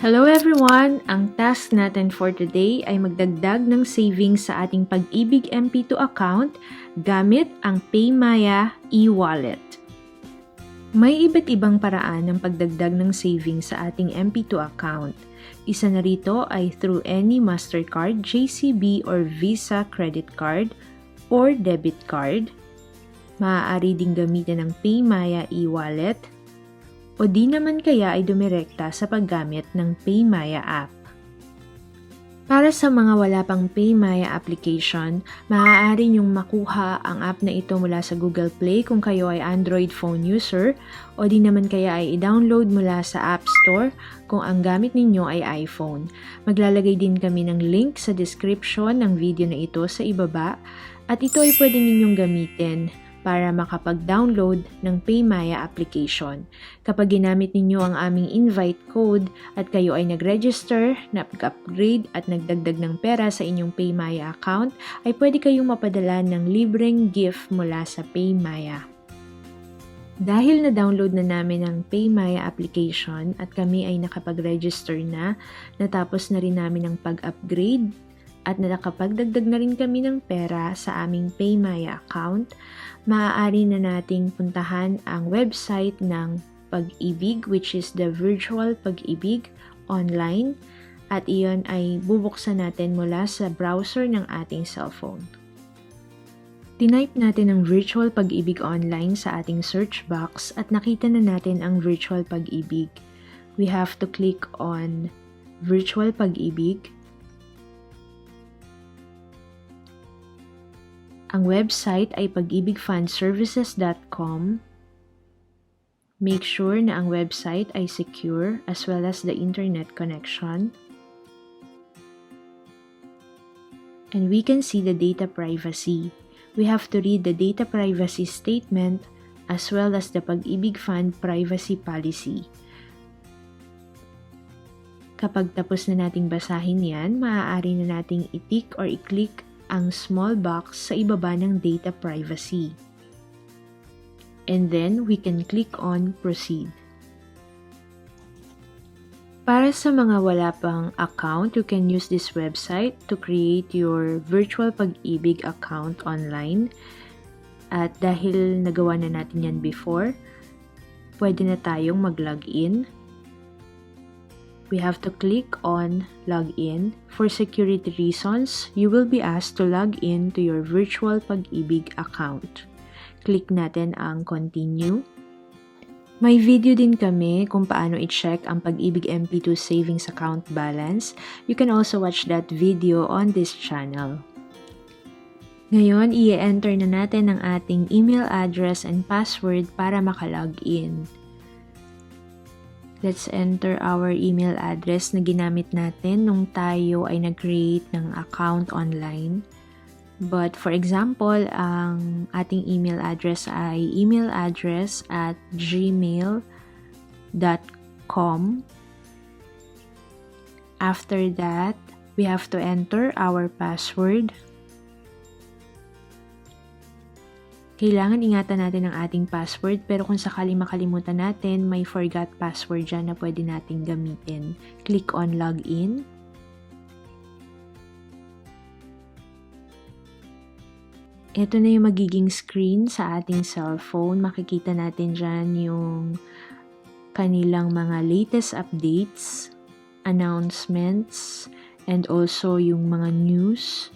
Hello everyone! Ang task natin for today ay magdagdag ng savings sa ating Pag-IBIG MP2 account gamit ang PayMaya E-Wallet. May iba't ibang paraan ng pagdagdag ng savings sa ating MP2 account. Isa na rito ay through any Mastercard, JCB or Visa credit card or debit card. Maaari ding gamitin ang PayMaya E-Wallet o di naman kaya ay dumirekta sa paggamit ng PayMaya app. Para sa mga wala pang PayMaya application, maaari niyong makuha ang app na ito mula sa Google Play kung kayo ay Android phone user o di naman kaya ay i-download mula sa App Store kung ang gamit ninyo ay iPhone. Maglalagay din kami ng link sa description ng video na ito sa ibaba at ito ay pwede ninyong gamitin para makapag-download ng PayMaya application. Kapag ginamit ninyo ang aming invite code at kayo ay nag-register, nag-upgrade at nagdagdag ng pera sa inyong PayMaya account, ay pwede kayong mapadala ng libreng gift mula sa PayMaya. Dahil na-download na namin ang PayMaya application at kami ay nakapag-register na, natapos na rin namin ang pag-upgrade at nakapagdagdag na rin kami ng pera sa aming PayMaya account, maaari na nating puntahan ang website ng Pag-IBIG, which is the Virtual PAG-IBIG online, at iyon ay bubuksan natin mula sa browser ng ating cellphone. Tinype natin ang Virtual Pag-IBIG online sa ating search box at nakita na natin ang Virtual Pag-IBIG. We have to click on Virtual Pag-IBIG. Ang website ay pagibigfundservices.com. Make sure na ang website ay secure as well as the internet connection. And we can see the data privacy. We have to read the data privacy statement as well as the Pag-IBIG Fund privacy policy. Kapag tapos na nating basahin yan, maaari na nating i-tick or i-click ang small box sa ibaba ng data privacy. And then, we can click on Proceed. Para sa mga wala pang account, you can use this website to create your Virtual Pag-IBIG account online. At dahil nagawa na natin yan before, pwede na tayong mag-login. We have to click on Login. For security reasons, you will be asked to log in to your Virtual Pag-IBIG account. Click natin ang Continue. May video din kami kung paano i-check ang Pag-IBIG MP2 savings account balance. You can also watch that video on this channel. Ngayon, i-enter na natin ang ating email address and password para makalogin. Let's enter our email address na ginamit natin nung tayo ay nag-create ng account online. But for example, ang ating email address ay email@gmail.com. After that, we have to enter our password. Kailangan ingatan natin ang ating password, pero kung sakaling makalimutan natin, may forgot password dyan na pwede nating gamitin. Click on Login. Ito na yung magiging screen sa ating cellphone. Makikita natin dyan yung kanilang mga latest updates, announcements, and also yung mga news.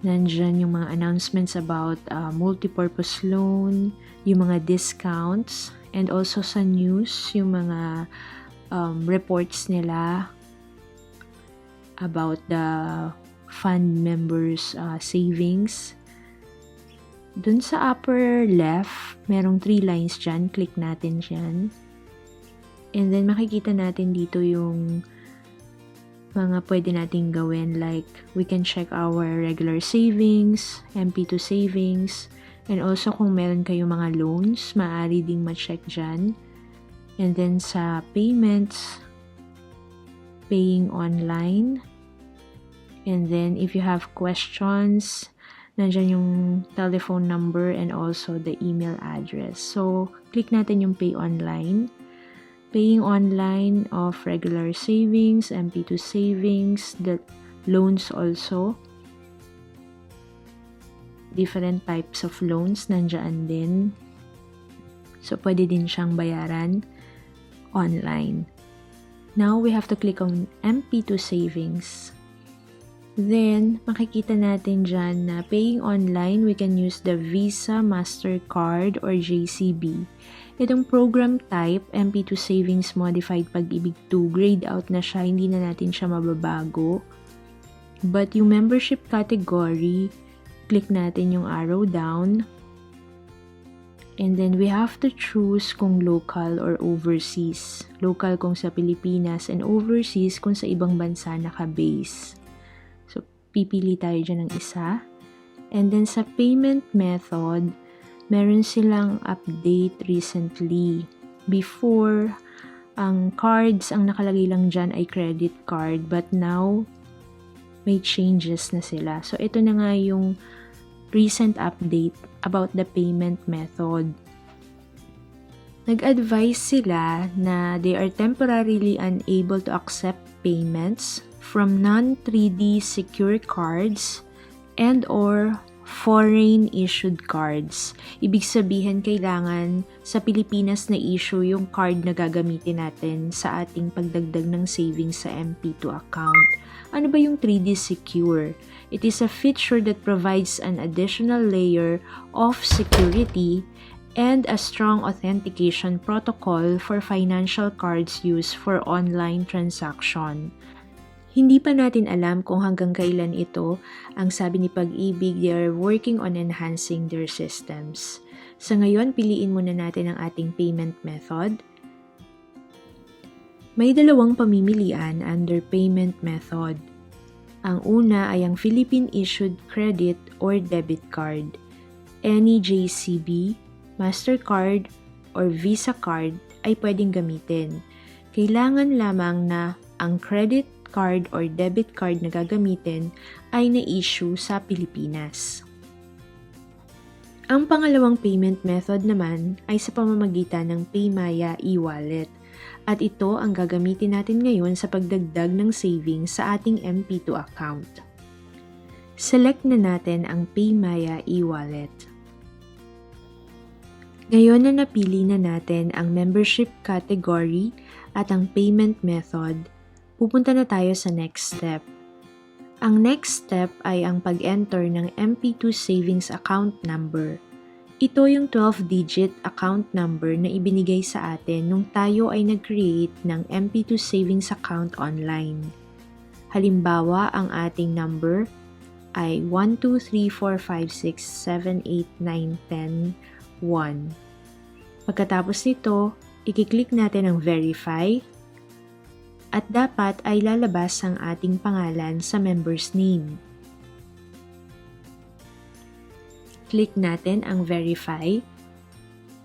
Nandyan yung mga announcements about multipurpose loan, yung mga discounts, and also sa news, yung mga reports nila about the fund members' savings. Dun sa upper left, merong 3 lines dyan. Click natin dyan. And then makikita natin dito yung mga pwede nating gawin, like we can check our regular savings, MP2 savings, and also kung meron kayo mga loans, maaari ding ma-check dyan. And then sa payments, paying online, and then if you have questions, nandyan yung telephone number and also the email address. So, click natin yung pay online. paying online of regular savings, MP2 savings, the loans also. Different types of loans nandiyan din. So, pwede din siyang bayaran online. Now, we have to click on MP2 savings. Then, makikita natin dyan na paying online, we can use the Visa, MasterCard, or JCB. Itong program type, MP2 Savings Modified Pag-IBIG 2, grayed out na siya, hindi na natin siya mababago. But yung membership category, click natin yung arrow down. And then we have to choose kung local or overseas. Local kung sa Pilipinas and overseas kung sa ibang bansa naka-base. So, pipili tayo dyan ng isa. And then sa payment method, meron silang update recently. Before, ang cards, ang nakalagay lang dyan ay credit card. But now, may changes na sila. So, ito na nga yung recent update about the payment method. Nag-advise sila na they are temporarily unable to accept payments from non-3D secure cards and or foreign issued cards. Ibig sabihin, kailangan sa Pilipinas na issue yung card na gagamitin natin sa ating pagdagdag ng savings sa MP2 account. Ano ba yung 3D Secure? It is a feature that provides an additional layer of security and a strong authentication protocol for financial cards used for online transaction. Hindi pa natin alam kung hanggang kailan ito. Ang sabi ni Pag-IBIG, they are working on enhancing their systems. Sa ngayon, piliin muna natin ang ating payment method. May dalawang pamimilian under payment method. Ang una ay ang Philippine-issued credit or debit card. Any JCB, MasterCard, or Visa card ay pwedeng gamitin. Kailangan lamang na ang credit card or debit card na gagamitin ay na-issue sa Pilipinas. Ang pangalawang payment method naman ay sa pamamagitan ng PayMaya E-Wallet at ito ang gagamitin natin ngayon sa pagdagdag ng savings sa ating MP2 account. Select na natin ang PayMaya E-Wallet. Ngayon na napili na natin ang membership category at ang payment method, pupunta na tayo sa next step. Ang next step ay ang pag-enter ng MP2 savings account number. Ito yung 12-digit account number na ibinigay sa atin nung tayo ay nag-create ng MP2 savings account online. Halimbawa, ang ating number ay 12345678910. Pagkatapos nito, i-click natin ang verify at dapat ay lalabas ang ating pangalan sa member's name. Click natin ang verify.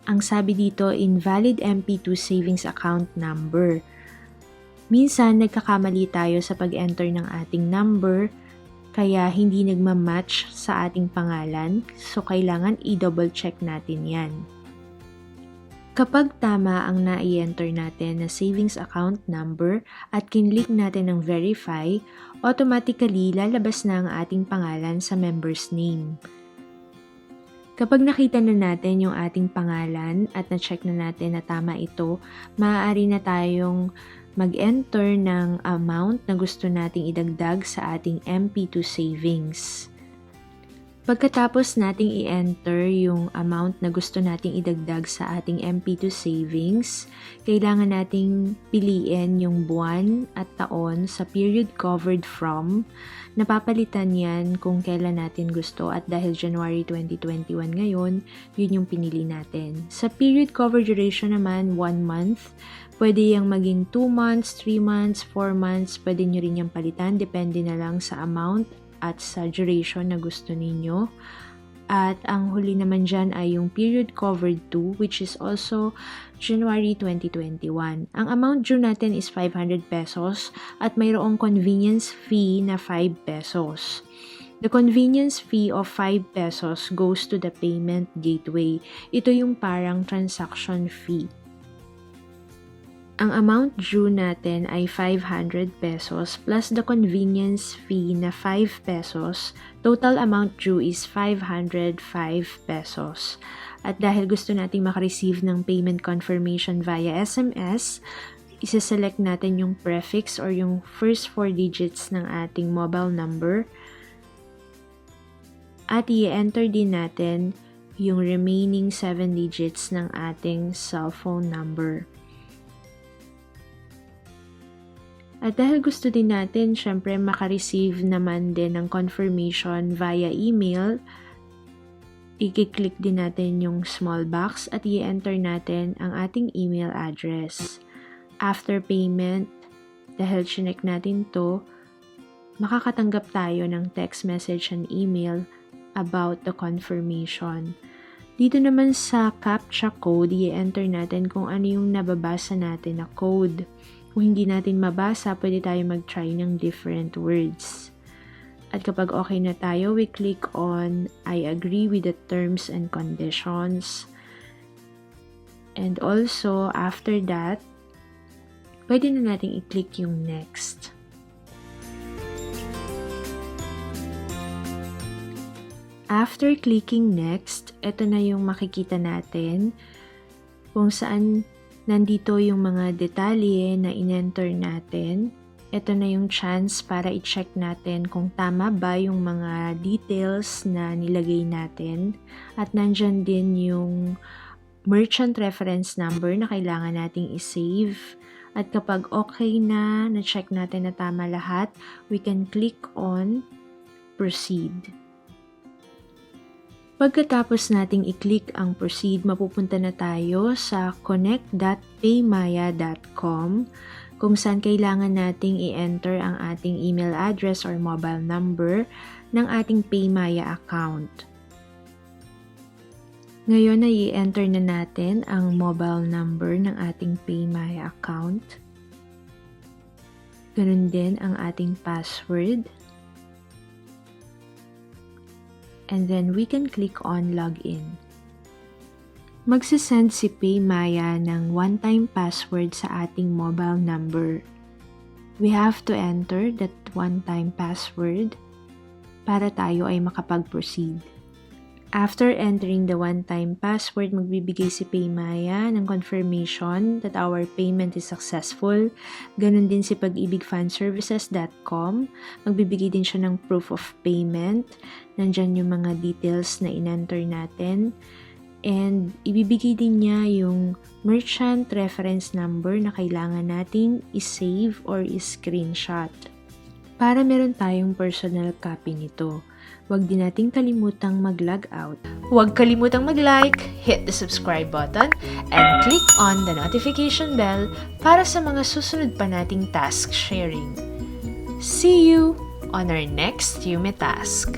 Ang sabi dito, invalid MP2 savings account number. Minsan, nagkakamali tayo sa pag-enter ng ating number, kaya hindi nagmamatch sa ating pangalan, so kailangan i-double check natin yan. Kapag tama ang na-i-enter natin na savings account number at kinlik natin ng verify, automatically lalabas na ang ating pangalan sa member's name. Kapag nakita na natin yung ating pangalan at na-check na natin na tama ito, maaari na tayong mag-enter ng amount na gusto nating idagdag sa ating MP2 savings. Pagkatapos nating i-enter yung amount na gusto nating idagdag sa ating MP2 savings, kailangan nating piliin yung buwan at taon sa period covered from. Napapalitan yan kung kailan natin gusto at dahil January 2021 ngayon, yun yung pinili natin. Sa period cover duration naman, 1 month. Pwede yung maging 2 months, 3 months, 4 months. Pwede nyo rin yung palitan. Depende na lang sa amount at sa duration na gusto ninyo. At ang huli naman dyan ay yung period covered to, which is also January 2021. Ang amount due natin is 500 pesos at mayroong convenience fee na 5 pesos. The convenience fee of 5 pesos goes to the payment gateway. Ito yung parang transaction fee. Ang amount due natin ay 500 pesos plus the convenience fee na 5 pesos. Total amount due is 505 pesos. At dahil gusto nating makareceive ng payment confirmation via SMS, isa-select natin yung prefix or yung first 4 digits ng ating mobile number. At i-enter din natin yung remaining 7 digits ng ating cellphone number. At dahil gusto din natin, syempre, makareceive naman din ng confirmation via email, i-click din natin yung small box at i-enter natin ang ating email address. After payment, dahil chinek natin to, makakatanggap tayo ng text message and email about the confirmation. Dito naman sa CAPTCHA code, i-enter natin kung ano yung nababasa natin na code. Kung hindi natin mabasa, pwede tayo mag-try ng different words. At kapag okay na tayo, we click on I agree with the terms and conditions. And also, after that, pwede na natin i-click yung next. After clicking next, ito na yung makikita natin kung saan nandito yung mga detalye na in-enter natin. Ito na yung chance para i-check natin kung tama ba yung mga details na nilagay natin. At nandyan din yung merchant reference number na kailangan nating i-save. At kapag okay na, na-check natin na tama lahat, we can click on Proceed. Pagkatapos nating i-click ang proceed, mapupunta na tayo sa connect.paymaya.com kung saan kailangan nating i-enter ang ating email address or mobile number ng ating PayMaya account. Ngayon na i-enter na natin ang mobile number ng ating PayMaya account. Ganun din ang ating password. And then we can click on Login. Magsisend si PayMaya ng one-time password sa ating mobile number. We have to enter that one-time password para tayo ay makapag-proceed. After entering the one-time password, magbibigay si PayMaya ng confirmation that our payment is successful. Ganon din si pagibigfundservices.com. Magbibigay din siya ng proof of payment. Nandyan yung mga details na in-enter natin. And ibibigay din niya yung merchant reference number na kailangan nating i-save or i-screenshot para meron tayong personal copy nito. Huwag din nating kalimutang mag-log out. Huwag kalimutang mag-like, hit the subscribe button, and click on the notification bell para sa mga susunod pa nating task sharing. See you on our next Yume task.